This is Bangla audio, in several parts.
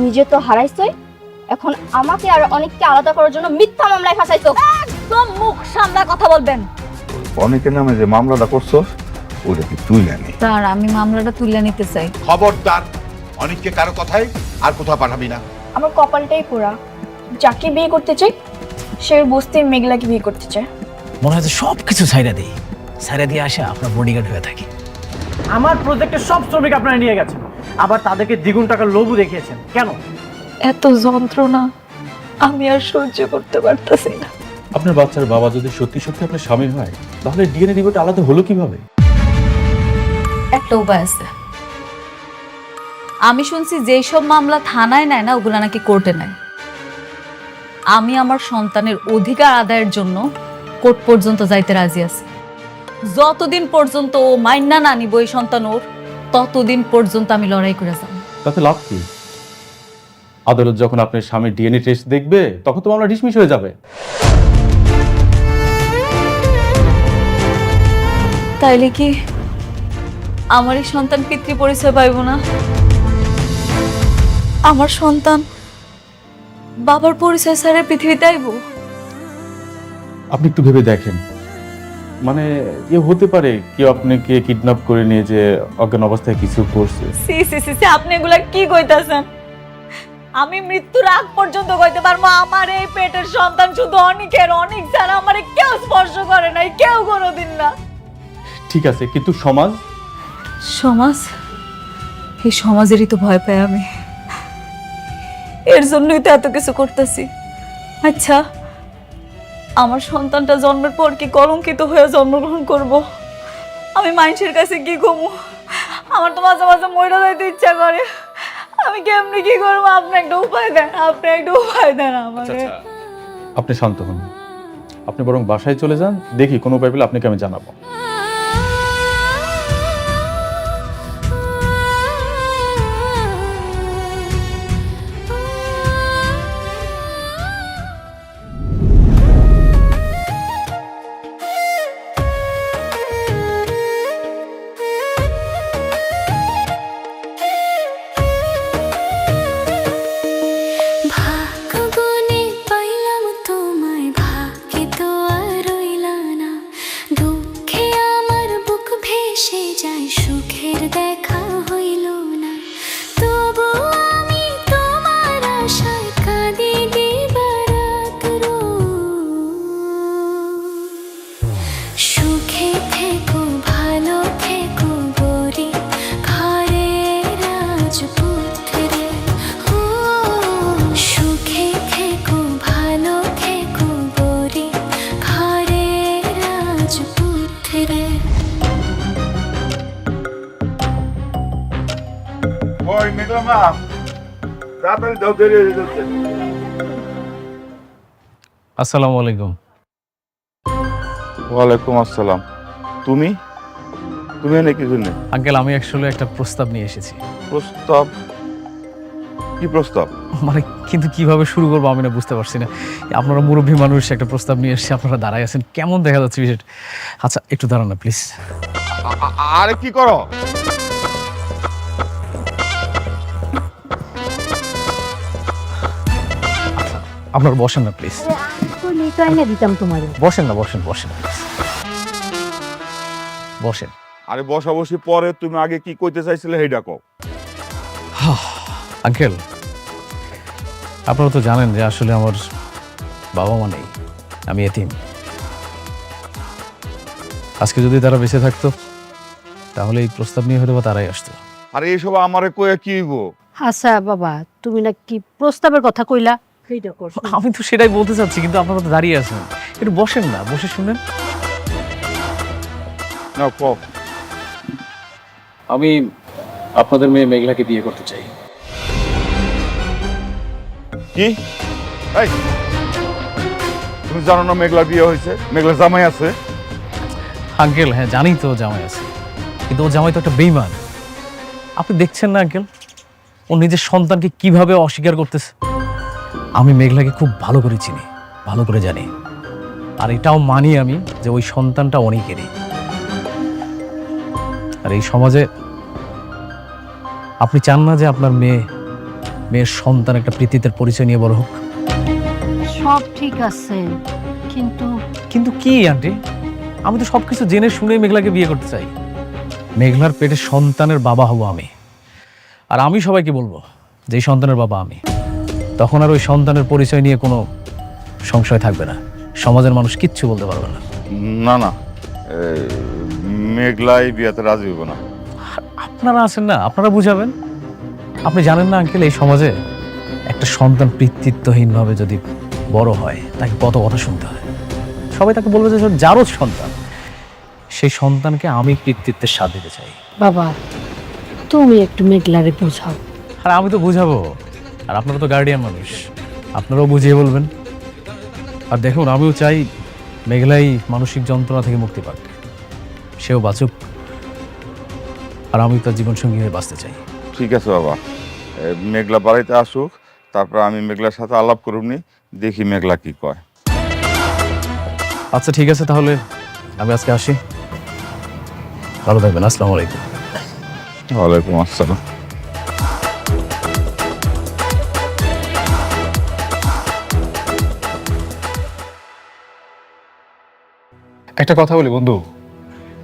নিজে তো হারাইছই, এখন আমাকে আর অনেককে আলাদা করার জন্য মিথ্যা মামলায় ফাঁসাইছো। একদম মুখ সামলা কথা বলবেন। অনেকের নামে যে মামলাটা করছো ওটা কি তুই জানি? স্যার আমি মামলাটা তুলে নিতে চাই। খবরদার, অনেককে কারো কথাই আর কোথাও পাঠাবি না। আমার কপালটাই পোড়া, যাকে বিয়ে করতে চাই সে বস্তির মেঘলাকে বিয়ে করতে চায়। মনে হয় সব কিছু ছাইরা দিই, ছাইরা দিয়ে আসে আপনার বডিগার্ড হয়ে থাকি। আমার প্রজেক্টের সব শ্রমিক আপনারা নিয়ে গেছেন, আবার তাদেরকে দ্বিগুণ টাকার লোভও দেখিয়েছেন। কেন? এত যন্ত্রণা আমি আর সহ্য করতে পারতেছি না। আপনার বাচ্চার বাবা যদি সত্যি সত্যি আপনার স্বামী হয় তাহলে ডিএনএ রিপোর্ট আলাদা হলো কিভাবে? একটা উপায় আছে। আমি শুনছি যেই সব মামলা থানায় নেয় না ওগুলা নাকি কোর্টে নেয়। আমি আমার সন্তানের অধিকার আদায়ের জন্য কোর্ট পর্যন্ত যাইতে রাজি আছি। যতদিন পর্যন্ত ও মাইনা না নিব এই সন্তান ওর, ততদিন পর্যন্ত আমি লড়াই করে যাব। তাতে লাভ কি? আদালত যখন আপনার স্বামীর ডিএনএ টেস্ট দেখবে তখন তো মামলা ডিসমিস হয়ে যাবে। তাইলে কি আমার এই সন্তান পিতৃ পরিচয় পাইব না? আমার সন্তান বাবার পরিচয় ছাড়া পৃথিবীতে আইব? আপনি একটু ভেবে দেখেন, মানে হতে পারে কেউ আপনাকে কিডন্যাপ করে নিয়ে যে অজ্ঞান অবস্থায় কিছু করছে। সি সি সি, আপনি এগুলা কি কইতাছেন? আমি মৃত্যুর আগ পর্যন্ত কইতে পারবো আমার এই পেটের সন্তান শুধু অনেকের, অনেক ছাড়া আমারে কেউ স্পর্শ করে নাই, কেউ কোনোদিন না। ঠিক আছে, কিন্তু সমাজ সমাজ, এই সমাজেরই তো ভয় পাই আমি, এর জন্যই তো এত কিছু করতেছি। আচ্ছা, আমার সন্তানটা জন্মের পর কি কলঙ্কিত হয়ে জন্মগ্রহণ করব? আমি মানুষের কাছে কি ঘুমু? আমার তো মাঝে মাঝে মরে যাইতে ইচ্ছা করে। আমি কেমনি কি করবো? আপনি একটা উপায় দেন, আপনি একটা উপায় দেন আমাকে। আপনি শান্ত হন, আপনি বরং বাসায় চলে যান, দেখি কোনো উপায় পেলে আপনাকে আমি জানাবো। ওই মেঘলা মা, তাড়াতাড়ি দাও, দেরি হয়ে যাচ্ছে। আসসালামু আলাইকুম। ওয়ালাইকুম আসসালাম। তুমি তুমি এনে কি জন্য? আঙ্কেল, আমি অ্যাকচুয়ালি একটা প্রস্তাব নিয়ে এসেছি। প্রস্তাব? কি প্রস্তাব? মানে কিন্তু কিভাবে শুরু করবো আমি না বুঝতে পারছি না। আপনারা মুরব্বী মানুষ, একটা প্রস্তাব নিয়ে এসেছি, আপনারা দাঁড়ায় আছেন, কেমন দেখা যাচ্ছে বিষয়টা? আচ্ছা একটু দাঁড়ান না প্লিজ। আরে কি করো? আপনারা বসেন না প্লিজ। দিতাম তোমার। বসেন না, বসেন বসেন বসেন। আরে বসা বসি পরে, তুমি আগে কি কইতে চাইছিলে সেইটা কও। আঙ্কেল, আপনারা তো জানেন যে আসলে আমার বাবা মা নেই, আমি এতিম। আজকে যদি তারা বেঁচে থাকতো তাহলে এই প্রস্তাব নিয়ে হয়তো বা তারাই আসতো। আরে এইসব আমারে কয়ে কি হইব? আচ্ছা বাবা, তুমি না কি প্রস্তাবের কথা কইলা? আমি তো সেটাই বলতে চাচ্ছি, কিন্তু আপনারা তো দাঁড়িয়ে আছেন, একটু বসেন না, বসে শুনেন। না কও। আমি আপনাদের মেয়ে মেঘলাকে বিয়ে করতে চাই। কি? এই, তুমি জানো না মেঘলা বিয়ে হয়েছে? মেঘলা জামাই আছে। আঙ্কেল হ্যাঁ জানি তো জামাই আছে, কিন্তু ও জামাই তো একটা বেঈমান। আপনি দেখছেন না আঙ্কেল, ও নিজের সন্তানকে কিভাবে অস্বীকার করতেছে। আমি মেঘলাকে খুব ভালো করে চিনি, ভালো করে জানি, আর এটাও মানি আমি যে ওই সন্তানটা অনেকেরই। আর এই সমাজে আপনি চান না যে আপনার মেয়ে মেয়ের সন্তান একটা পৃথিবীর পরিচয় নিয়ে বড় হোক। সব ঠিক আছে, কিন্তু কিন্তু কি আন্টি, আমি তো সবকিছু জেনে শুনে মেঘলাকে বিয়ে করতে চাই। মেঘলার পেটে সন্তানের বাবা হব আমি, আর আমি সবাইকে বলবো যে এই সন্তানের বাবা আমি। তখন আর ওই সন্তানের পরিচয় নিয়ে কোনো সংশয় থাকবে না, সমাজের মানুষ কিচ্ছু বলতে পারবে না। না না, মেঘলা এই বিয়াতে রাজি হইব না। আপনারা আছেন না, আপনারা বুঝাবেন। আপনি জানেন না আঙ্কেল, এই সমাজে একটা সন্তান পিতৃত্বহীনভাবে যদি বড় হয় তাকে কত কথা শুনতে হয়। সবাই তাকে বলবে যে যারও সন্তান, সেই সন্তানকে আমি পিতৃত্বের স্বাদ দিতে চাই। বাবা তুমি একটু মেঘলারে বোঝাও। আর আমি তো বুঝাবো, আর আপনারা তো গার্ডিয়ান মানুষ, আপনারাও বুঝিয়ে বলবেন। আর দেখুন, আমিও চাই মেঘলাই মানসিক যন্ত্রণা থেকে মুক্তি পাক, সেও বাঁচুক, আর আমি তার জীবনসঙ্গী হয়ে বাঁচতে চাই। ঠিক আছে বাবা, মেঘলা বাড়িতে আসুক, তারপর আমি মেঘলার সাথে আলাপ করুনি, দেখি মেঘলা কি কয়। আচ্ছা ঠিক আছে, তাহলে আমি আজকে আসি। ভালো থাকবেন। আসসালামু আলাইকুম। ওয়ালাইকুম আসসালাম। একটা কথা বলি বন্ধু,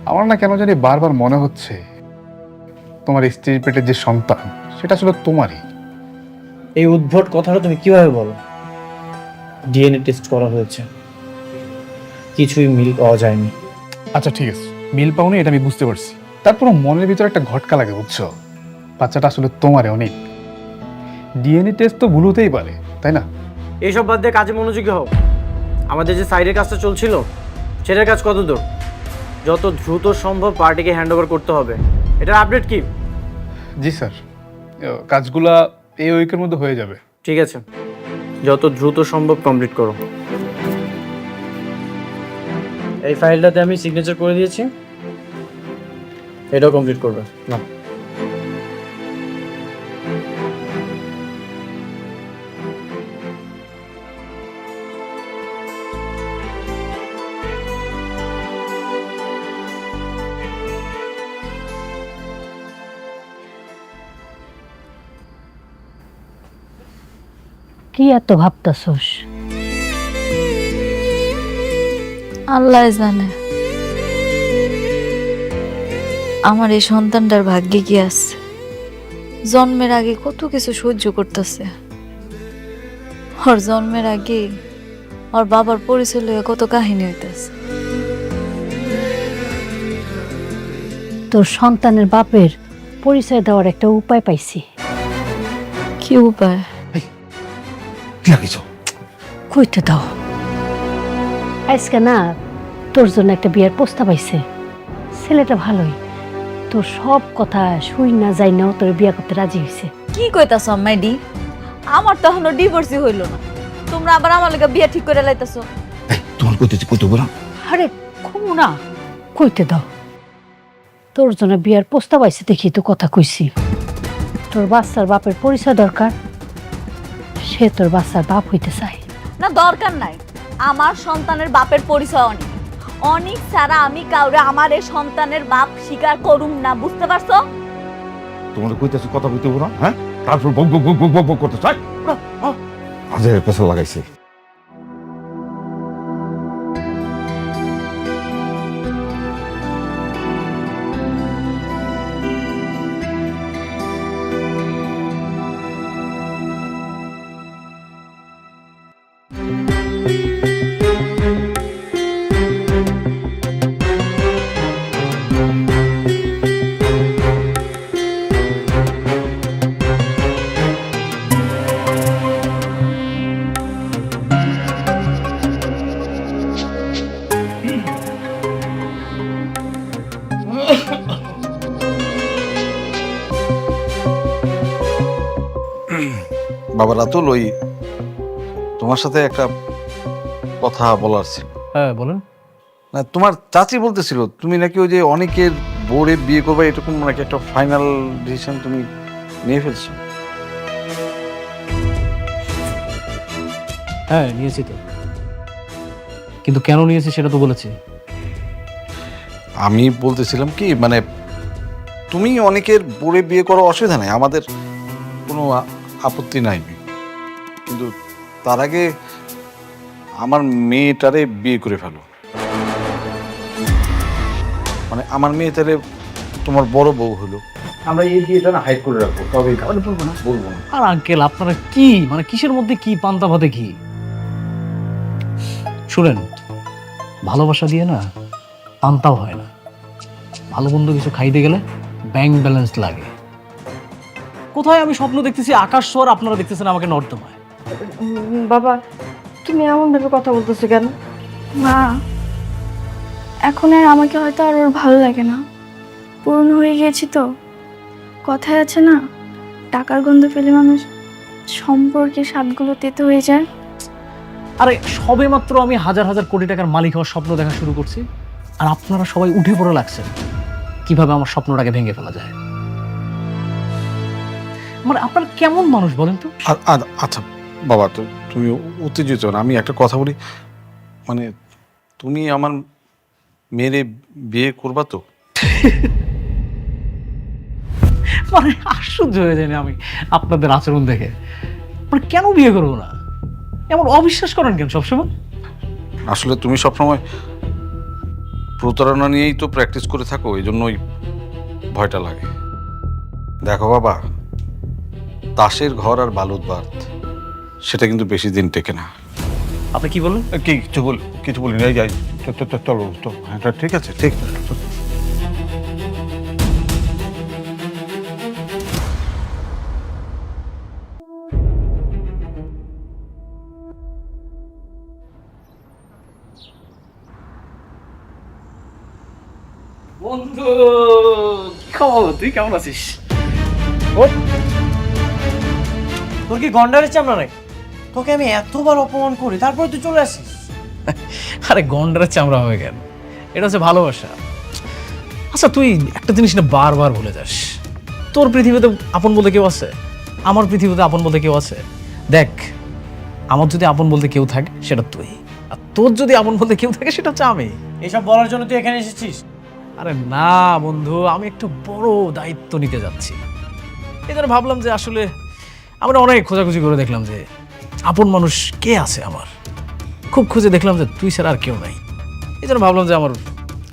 আমার না কেন জানি বারবার মনে হচ্ছে তোমার স্ত্রীর পেটের যে সন্তান সেটা আসলে তোমারই। এই উদ্ভট কথাটা তুমি কিভাবে বলো? ডিএনএ টেস্ট করা হয়েছে, কিছুই মিল পাওয়া যায়নি। আচ্ছা ঠিক আছে, মিল পাওনি এটা আমি বুঝতে পারছি, তারপর মনের ভিতরে একটা ঘটকা লাগে, বুঝছো? বাচ্চাটা আসলে তোমারই অনেক। ডিএনএ টেস্ট তো ভুল হতেই পারে, তাই না? এইসব বাদ দিয়ে কাজে মনোযোগী হও। আমাদের যে সাইডের কাজটা চলছিল সেটার কাজ কত দূর? যত দ্রুত সম্ভব পার্টিকে হ্যান্ড ওভার করতে হবে। এটার আপডেট কি? জি স্যার, কাজগুলা এই উইকের মধ্যে হয়ে যাবে। ঠিক আছে, যত দ্রুত সম্ভব কমপ্লিট করো। এই ফাইলটাতে আমি সিগনেচার করে দিয়েছি, এটাও কমপ্লিট করবে না। কি এত ভাবতাছস? আল্লাহ জানে আমার এই সন্তানটার ভাগ্যে কি আছে। জন্মের আগে কত কিছু সহ্য করতেছে, ওর জন্মের আগে ওর বাবার পরিচয় লইয়া কত কাহিনী হইতেছে। তোর সন্তানের বাপের পরিচয় দেওয়ার একটা উপায় পাইছি। কি উপায়? কি লাগিস? কইতে দাও। আজকে না তোর জন্য একটা বিয়ের প্রস্তাব আইছে। ছেলেটা ভালোই, তোর সব কথা শুই না যাই নাও তোর বিয়ে করতে রাজি হয়েছে। কি কইতাছ মাইডি? আমার তো এখনো ডিভোর্সই হইল না, তোমরা আবার আমার লগে বিয়ে ঠিক করে লাইতাছো। তোমার কইতেছি কত বলা? আরে কমু না, কইতে দাও। তোর জন্য বিয়ের প্রস্তাব আইছে দেখি তো কথা কইছি। তোর বাচ্চার বাপের পরিচয় দরকার, সে তোর বাচ্চার বাপ হইতে চায় না। দরকার নাই, আমার সন্তানের বাপের পরিচয় অনেক অনেক ছাড়া আমি কাউরে আমার এই সন্তানের বাপ স্বীকার করুম না, বুঝতে পারছো? তোমার কইতেছে কথা বলতে না, হ্যাঁ? তারপর বক বক বক বক বক করতে চাই, আজের পেছন লাগাইছে। বাবা রাতুল, ওই তোমার সাথে একটা কথা বলার ছিল। হ্যাঁ বলেন। না, তোমার চাচি বলতেছিল তুমি নাকি ওই যে অনেকের বোরে বিয়ে করবে, এরকম নাকি একটা ফাইনাল ডিসিশন তুমি নিয়ে ফেলছো। হ্যাঁ নিয়েছি তো, কিন্তু কেন নিয়েছি সেটা তো বলেছি। আমি বলতেছিলাম কি, মানে তুমি অনেকের বোরে বিয়ে করো, অসুবিধা নাই, আমাদের কোনো আপত্তি নাই, কিন্তু তার আগে আমার মেয়েটারে বিয়ে করে ফেলো। মানে আমার মেয়েটারে তোমার বড় বউ হলো, আমরা এই বিয়েটা না হাইড করে রাখবো, তবে বলবো না, বলবো না। আর আঙ্কেল আপনারা কি মানে কিসের মধ্যে কি পান্তা ভাতে কি? শুনেন, ভালোবাসা দিয়ে না পান্তাও হয় না। ভালো মন্দ কিছু খাইতে গেলে ব্যাংক ব্যালেন্স লাগে। কোথায় আমি স্বপ্ন দেখতেছি আকাশ স্বর, আপনারা দেখতেছেন আমাকে নর্দমায়। বাবা, তুমি এমন ভাবে কথা বলতেছো কেন? মা, এখন আর আমাকে হয়তো আর ওর ভালো লাগে না, পুরনো হয়ে গিয়েছি তো। কথায় আছে না, টাকার গন্ধ পেলে মানুষ সম্পর্কের স্বাদগুলো তেতো হয়ে যায়। আরে সবে মাত্র আমি হাজার হাজার কোটি টাকার মালিক হওয়ার স্বপ্ন দেখা শুরু করছি, আর আপনারা সবাই উঠে পড়ে লাগছেন কিভাবে আমার স্বপ্নটাকে ভেঙে ফেলা যায়। মানে আপনার কেমন মানুষ বলেন তো? আচ্ছা বাবা, তো তুমি উত্তেজিত না, আমি একটা কথা বলি, মানে তুমি আমার মেয়েরে বিয়ে করবা তো? মানে আশ্চর্য হয়ে যায়নি আমি আপনাদের আচরণ দেখে। মানে কেন বিয়ে করবো না? এমন অবিশ্বাস করেন কেন সবসময়? আসলে তুমি সবসময় প্রতারণা নিয়েই তো প্র্যাকটিস করে থাকো, এই জন্যই ভয়টা লাগে। দেখো বাবা, তাসের ঘর আর বালুর বাঁধ সেটা কিন্তু বেশি দিন টেকে না। আপনি কি বললেন? কিছু বলি না, যাই চলো তো। হ্যাঁ ঠিক আছে, ঠিক আছে। বন্ধু, কি খবর? তুই কেমন আছিস? তোর কি গন্ডারের চামড়া নাকি? তোকে আমি এতবার অপমান করি, তারপরে তুই চলে আসিস। আরে গন্ডারের চামড়া হবে কেন? এটা হচ্ছে ভালোবাসা। আচ্ছা তুই একটা জিনিস না বারবার ভুলে যাস, তোর পৃথিবীতে আপন বলতে কেউ আছে, আমার পৃথিবীতে আপন বলতে কেউ আছে। দেখ, আমার যদি আপন বলতে কেউ থাকে সেটা তুই, আর তোর যদি আপন বলতে কেউ থাকে সেটা হচ্ছে আমি। এইসব বলার জন্য তুই এখানে এসেছিস? আরে না বন্ধু, আমি একটা বড় দায়িত্ব নিতে যাচ্ছি। এই জন্য ভাবলাম যে আসলে আমরা অনেক খোঁজাখুঁজি করে দেখলাম যে আপন মানুষ কে আছে আমার, খুব খুঁজে দেখলাম যে তুই ছাড়া আর কেউ নাই। এই জন্য ভাবলাম যে আমার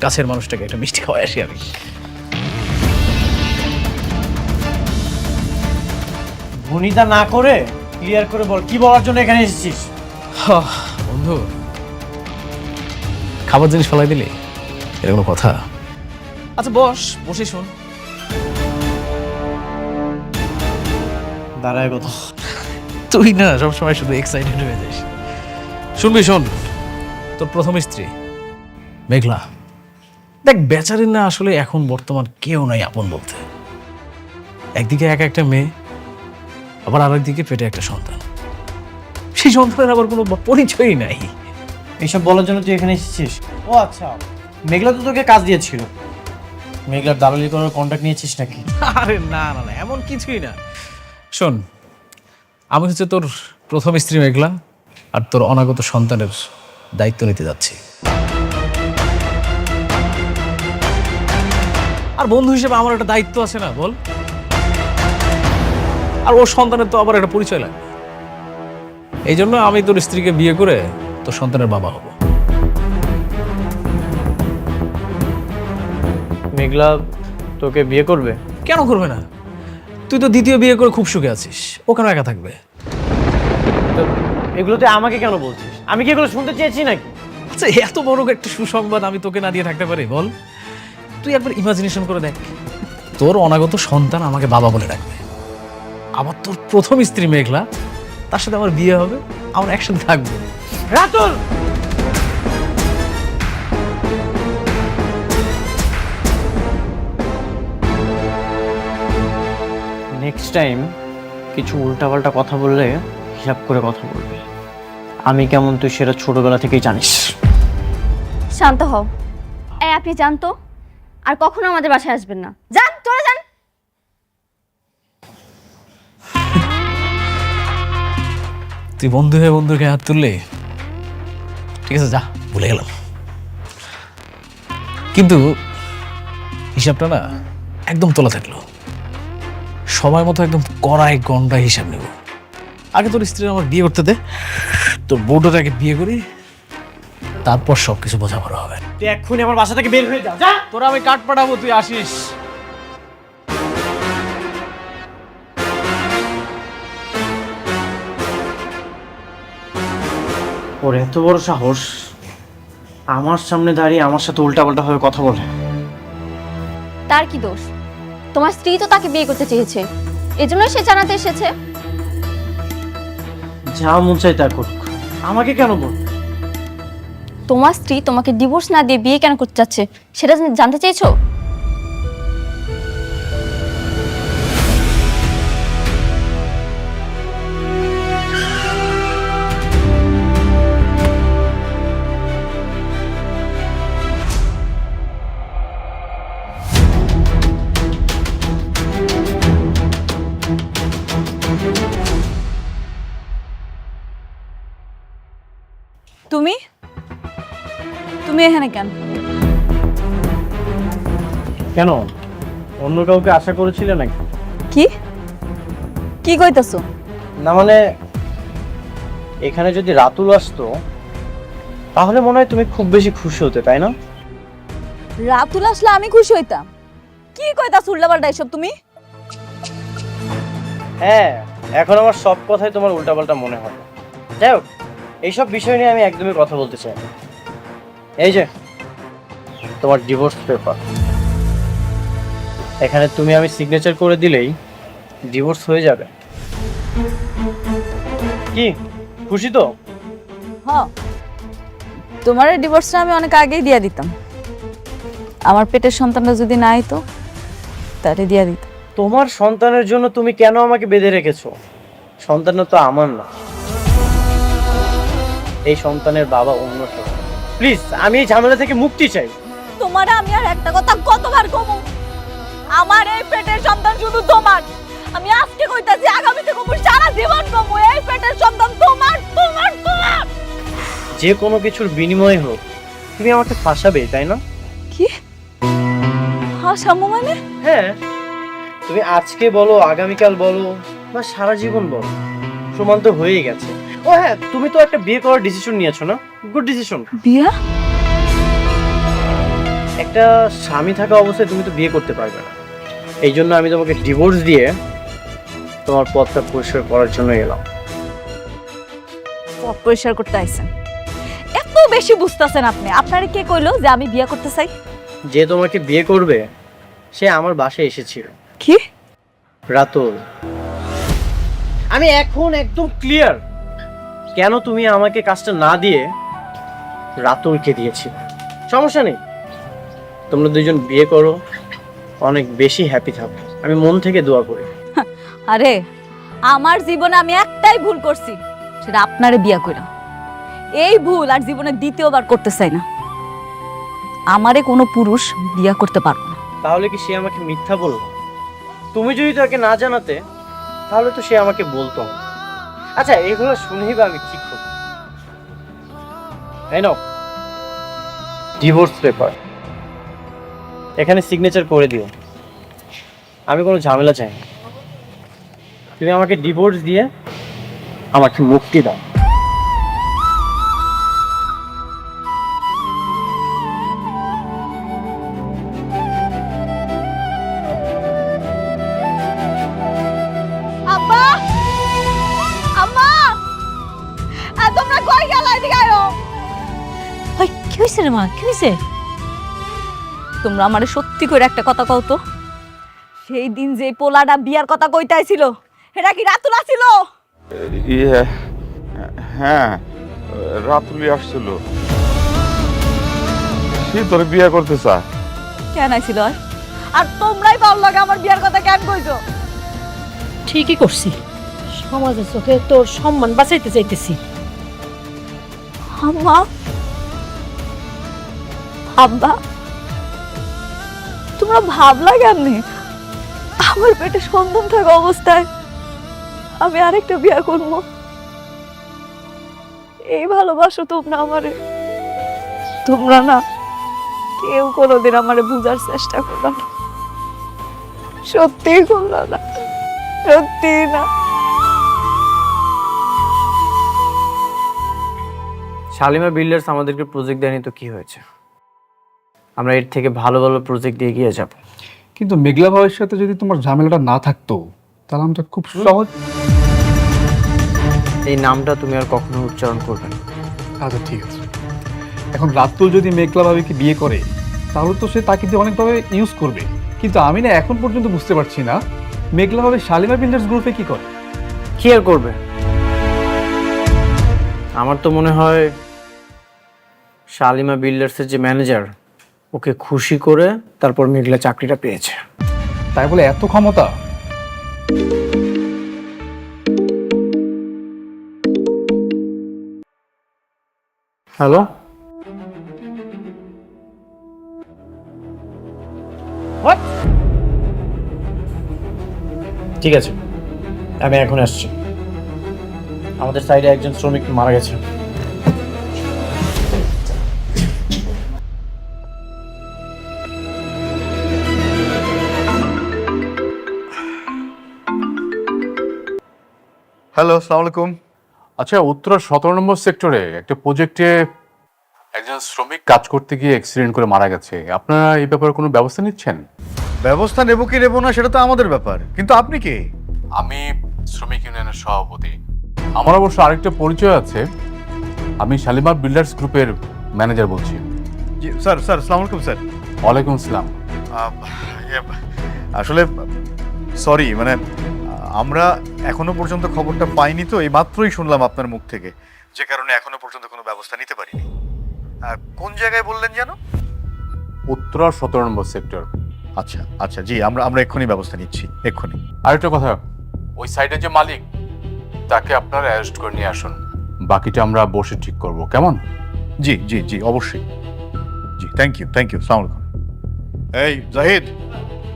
কাছের মানুষটাকে একটা মিষ্টি খাওয়াই আসি আমি। ভনিতা না করে ক্লিয়ার করে বল, কি বলার জন্য এখানে এসেছিস? বন্ধু, খাবার জিনিস ফেলাই দিলি, এটা কোনো কথা? আচ্ছা বসে শোন। দাঁড়ায় কথা। তুই না সবসময় শুধু এক্সাইটেড হয়ে যাস। শুনবি? শোন, তোর প্রথম স্ত্রী মেঘলা, দেখ বেচারির না আসলে এখন বর্তমান কেউ নাই আপন বলতে। একদিকে একা একটা মেয়ে, আবার আরেকদিকে পেটে একটা সন্তান। সেই সন্তানের আবার কোনো পরিচয়ই নাই। এইসব বলার জন্য তুই এখানে এসেছিস? ও আচ্ছা, মেঘলা তো তোকে কাজ দিয়েছিল। মেঘলার দালালি করার কন্ট্যাক্ট নিয়েছিস নাকি? আরে না না না, এমন কিছুই না। শোন, আমি হচ্ছে তোর প্রথম স্ত্রী মেঘলা, আর তোর অনাগত সন্তানের দায়িত্ব নিতে যাচ্ছি। আর বন্ধু হিসেবে আমার একটা দায়িত্ব আছে না, বল? আর ওর সন্তানের তো আবার একটা পরিচয় লাগবে। এই জন্য আমি তোর স্ত্রীকে বিয়ে করে তোর সন্তানের বাবা হব। মেঘলা তোকে বিয়ে করবে? কেন করবে না? তুই তো দ্বিতীয় বিয়ে করে খুব সুখে আছিস, ও কেন একা থাকবে? এগুলোতে আমাকে কেন বলছিস? আমি কি এগুলো শুনতে চেয়েছি নাকি? আচ্ছা, এত বড় একটা সুসংবাদ আমি তোকে না দিয়ে থাকতে পারি? বল, তুই একবার ইমাজিনেশন করে দেখ, তোর অনাগত সন্তান আমাকে বাবা বলে ডাকবে, আবার তোর প্রথম স্ত্রী মেঘলা, তার সাথে আমার বিয়ে হবে, আমরা একসাথে থাকবো। রাতুল, নেক্সট টাইম কিছু উল্টাপাল্টা কথা বললে হিসাব করে কথা বলবি। আমি কেমন তুই সেটা ছোটবেলা থেকেই জানিস। শান্ত হও। এই আপনি জানতো আর কখনো আমাদের বাসায় আসবেন না। যান, চলে যান। তুই বন্ধু হয়ে বন্ধুকে হাত তুললে, ঠিক আছে যা, ভুলে গেলাম, কিন্তু হিসাবটা না একদম তোলা থাকলো। সময় মতো একদম কড়াই গন্ডা হিসাব নেব। আগে তোর স্ত্রী আমার বিয়ে করতে দে, তোর বউটার আগে বিয়ে করি, তারপর সব কিছু বোঝাপড়া হবে। তুই এক্ষুনি আমার বাসা থেকে বের হয়ে যা, যা। তোরা আমি কাঠ পাঠাবো, তুই আসিস। ওর এত বড় সাহস, আমার সামনে দাঁড়িয়ে আমার সাথে উল্টাপাল্টা ভাবে কথা বলে। তার কি দোষ? তোমার স্ত্রী তো তাকে বিয়ে করতে চেয়েছে, এজন্য সে জানাতে এসেছে। যা মন চাই তা করুক, আমাকে কেন বল? তোমার স্ত্রী তোমাকে ডিভোর্স না দিয়ে বিয়ে কেন করতে চাচ্ছে সেটা জানতে চেয়েছো? তুমি তুমি এখানে কেন? কেন, অন্য কাউকে আশা করেছিলে নাকি? কি কি কইতাছো? না মানে, এখানে যদি রাতুল আসতো তাহলে মনে হয় তুমি খুব বেশি খুশি হতে, তাই না? রাতুল আসলে আমি খুশি হইতাম? কি কইতাছ উল্টাপাল্টা এসব তুমি? হ্যাঁ, এখন আমার সব কথাই তোমার উল্টাপাল্টা মনে হয়। যাই হোক, এইসব বিষয় নিয়ে আমি একদমই কথা বলতে চাই না। এই যে তোমার ডিভোর্স পেপার, এখানে তুমি আমি সিগনেচার করে দিলেই ডিভোর্স হয়ে যাবে। কি খুশি তো? হ্যাঁ, তোমার ডিভোর্সটা আমি অনেক আগেই দিয়া দিতাম। আমার পেটের সন্তানটা যদি না আইতো তাহলে দিয়া দিতাম। তোমার সন্তানের জন্য তুমি কেন আমাকে বেঁধে রেখেছো? সন্তানটা তো আমার না, এই সন্তানের বাবা অন্য কেউ। প্লিজ, আমি এই ঝামেলা থেকে মুক্তি চাই। তোমার আমি আর একটা কথা কতবার কমু, আমার এই পেটের সন্তান শুধু তোমার। আমি আজকে কইতাছি, আগামীতে কমু, সারা জীবন কমু, এই পেটের সন্তান তোমার তোমার তোমার। যে কোনো কিছুর বিনিময়ে হোক তুমি আমাকে ফাঁসাবে, তাই না? কি হাসামো মানে? হ্যাঁ, তুমি আজকে বলো, আগামীকাল বলো, বা সারা জীবন বলো, প্রমাণ তো হয়েই গেছে। ও হ্যাঁ, তুমি তো একটা বিয়ে করার ডিসিশন নিয়েছো না? Good decision. বিয়া? একটা স্বামী থাকা অবস্থায় তুমি তো বিয়ে করতে পারবে না, এই জন্য আমি তোমাকে ডিভোর্স দিয়ে তোমার পথটা পরিষ্কার করার জন্য এলাম। পথ পরিষ্কার করতে আইছেন? এত বেশি বুঝতেছেন আপনি? আপনারে কে কইলো যে আমি বিয়া করতে চাই? যে তোমাকে বিয়ে করবে সে আমার বাসায় এসেছিল। কি? রাতুল। আমি এখন একদম ক্লিয়ার কেন তুমি আমাকে কাজটা না দিয়ে রাতুলকে দিয়েছিলে। সমস্যা নেই, তোমরা দুইজন বিয়ে করো, অনেক বেশি হ্যাপি থাকো, আমি মন থেকে দোয়া করি। আরে আমার জীবনে আমি একটাই ভুল করছি, সেটা আপনারে বিয়া কইরা। এই ভুল আর জীবনে দ্বিতীয়বার করতে চাই না। আমারে কোনো পুরুষ বিয়া করতে পারবে না। তাহলে কি সে আমাকে মিথ্যা বললো? তুমি যদি তাকে না জানাতে তাহলে তো সে আমাকে বলতো না। আচ্ছা, এগুলো শুনেই বা আমি কি করব? এই নাও ডিভোর্স পেপার, এখানে সিগনেচার করে দিও। আমি কোনো ঝামেলা চাই না, তুমি আমাকে ডিভোর্স দিয়ে আমাকে মুক্তি দাও। আব্বা, আম্মা, তোমরা কই গেলা? এদিকে আয়ো। কি হয়েছে রে মা, কি হয়েছে? তোমরা আমারে সত্যি করে একটা কথা কও তো, সেই দিন যে পোলাটা বিয়ার কথা কইতাইছিল এটা কি রাতুল আছিল? ইয়ে, হ্যাঁ, রাতুলি আসছিল। সে তোর বিয়ে করতে চায়। কেন আইছিল? আর তোমরাই পাওয়ার লাগে আমার বিয়ার কথা কেন কইছো? ঠিকই করছি, সমাজের চোখে তোর সম্মান বাঁচাইতে চাইতেছি। আম্মা, আব্বা, তোমরা ভাবলা কেমনি আমার পেটে সন্তান থাকা অবস্থায় আমি আরেকটা বিয়ে করবো? এই ভালোবাসো তোমরা আমারে? তোমরা না কেউ কোনোদিন আমারে বুঝার চেষ্টা করলো না, সত্যি করলো না, সত্যি না। শালিমা বিল্ডার্স আমাদেরকে প্রজেক্ট দেয়নি তো কি হয়েছে, আমরা এর থেকে ভালো ভালো প্রজেক্ট দিয়ে এগিয়ে যাব। কিন্তু মেঘলা ভাইয়ের সাথে যদি তোমার ঝামেলাটা না থাকতো তাহলে আমরা খুব সহজ। এই নামটা তুমি আর কখনো উচ্চারণ করবে না। আচ্ছা ঠিক আছে, এখন রাতুল যদি মেঘলা ভাবিকে বিয়ে করে তাহলে তো সে তাকে দিয়ে অনেকভাবে ইউজ করবে, কিন্তু আমি না এখন পর্যন্ত বুঝতে পারছি না মেঘলা ভাবে শালিমা বিল্ডার্স গ্রুপে কি করে। কি আর করবে, আমার তো মনে হয় শালিমা বিল্ডার্সের যে ম্যানেজার ওকে খুশি করে তারপর মেঘলা চাকরিটা পেয়েছে। তাই বলে এত ক্ষমতা? হ্যালো, ঠিক আছে আমি এখন আসছি। আমাদের সাইডে একজন শ্রমিক মারা গেছে। হ্যালো, আসসালামু আলাইকুম। আচ্ছা, উত্তরা 17 নম্বর সেক্টরে একটা প্রজেক্টে একজন শ্রমিক কাজ করতে গিয়ে অ্যাক্সিডেন্ট করে মারা গেছে। আপনারা এই ব্যাপারে কোনো ব্যবস্থা নিচ্ছেন? ব্যবস্থা নেব কি নেব না সেটা তো আমাদের ব্যাপার, কিন্তু আপনি কে? আমি শ্রমিক ইউনিয়নের সভাপতি। আমার অবশ্য আরেকটা পরিচয় আছে, আমি শালিমা বিল্ডার্স গ্রুপের ম্যানেজার বলছি। জি স্যার, আসসালামু আলাইকুম স্যার। ওয়ালাইকুম আসসালাম। আসলে সরি, মানে আমরা এখনো পর্যন্ত খবরটা পাইনি, তো এই মাত্রই শুনলাম আপনার মুখ থেকে, যে কারণে এখনো পর্যন্ত কোনো ব্যবস্থা নিতে পারিনি। কোন জায়গায় বললেন যেন? উত্তরা 17 নম্বর সেক্টর। আচ্ছা আচ্ছা, জি আমরা এক্ষুনি ব্যবস্থা নিচ্ছি, এক্ষুনি। আরেকটা কথা, ওই সাইডের যে মালিক তাকে আপনারা অ্যারেস্ট করে নিয়ে আসুন, বাকিটা আমরা বসে ঠিক করব, কেমন? জি জি জি, অবশ্যই। জি, থ্যাংক ইউ, আসসালামু আলাইকুম। এই জাহিদ,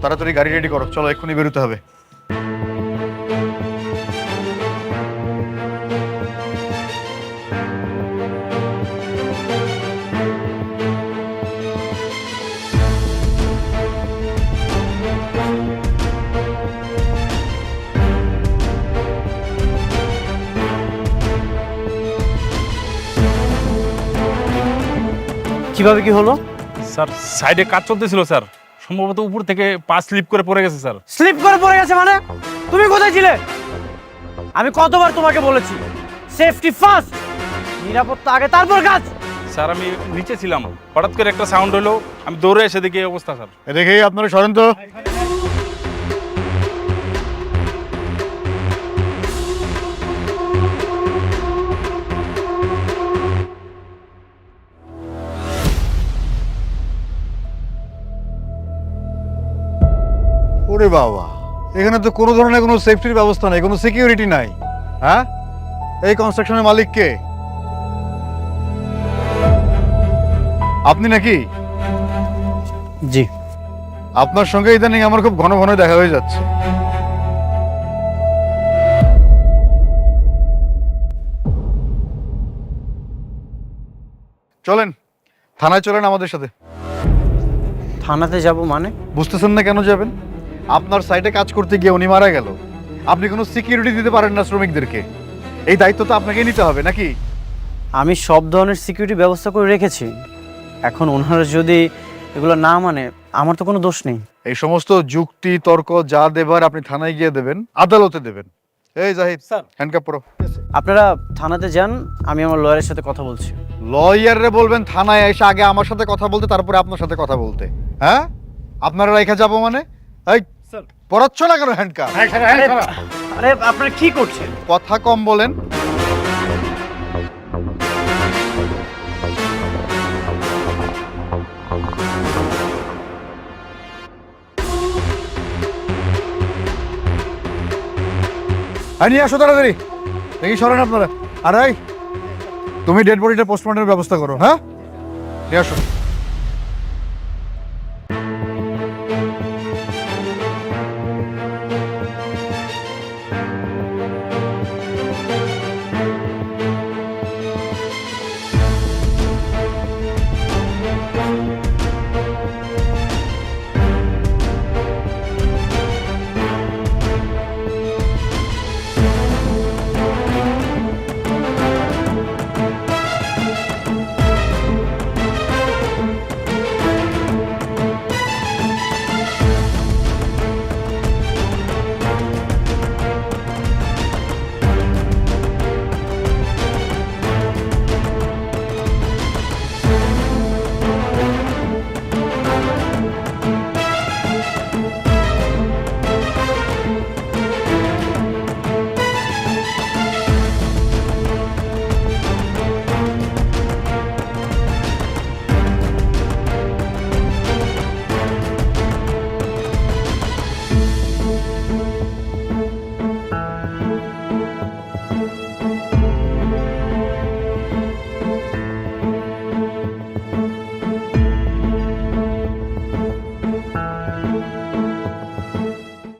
তাড়াতাড়ি গাড়ি রেডি করো, চলো এক্ষুনি বেরোতে হবে। কিভাবে কি হলো? স্যার সাইডে কাজ চলতেছিল স্যার, সম্ভবত উপর থেকে পা স্লিপ করে পড়ে গেছে স্যার। স্লিপ করে পড়ে গেছে মানে? তুমি কোথায় ছিলে? আমি কতবার তোমাকে বলেছি সেফটি ফার্স্ট, নিরাপত্তা আগে তারপর কাজ। স্যার আমি নিচে ছিলাম, হঠাৎ করে একটা সাউন্ড হলো, আমি দৌড়ে এসে দেখি এই অবস্থা স্যার। দেখেই আপনারা সরেন তো। ওরে বাবা, এখানে তো কোনো ধরনের কোনো সেফটির ব্যবস্থা নাই, কোনো সিকিউরিটি নাই। হ্যাঁ, এই কনস্ট্রাকশনের মালিক কে? আপনি নাকি? জি। আপনার সঙ্গে ইদানিং আমার খুব ঘন ঘন দেখা হয়ে যাচ্ছে। চলেন থানায়, চলেন আমাদের সাথে। থানাতে যাব মানে? বুঝতেছেন না কেন যাবেন? আপনার সাইটে কাজ করতে গিয়ে উনি মারা গেল, আপনি কোনো সিকিউরিটি দিতে পারেন না শ্রমিকদেরকে, এই দায়িত্ব তো আপনাকেই নিতে হবে নাকি? আমি সব ধরনের সিকিউরিটি ব্যবস্থা করে রেখেছি, এখন ওনারা যদি এগুলো না মানে আমার তো কোনো দোষ নেই। এই সমস্ত যুক্তি তর্ক যা দেবার আপনি থানায় গিয়ে দেবেন, আদালতে দেবেন। এই জাহিদ স্যার, হ্যান্ডকাপ পরো। আপনারা থানাতে যান, আমি আমার লয়ারের সাথে কথা বলছি। লয়াররে বলবেন থানায় এসে আগে আমার সাথে কথা বলতে, তারপরে আপনার সাথে কথা বলতে। হ্যাঁ, আপনারা রেখে যাবো মানে? এই স্যার, পড়াচ্ছ না কেন হ্যান্ডকাপ? আরে আপনারা কি করছেন? কথা কম বলেন। নিয়ে আসো তাড়াতাড়ি, দেখি সরেন আপনারা। আর এই তুমি ডেড বডিটা পোস্টমর্টমের ব্যবস্থা করো। হ্যাঁ, নিয়ে আসো।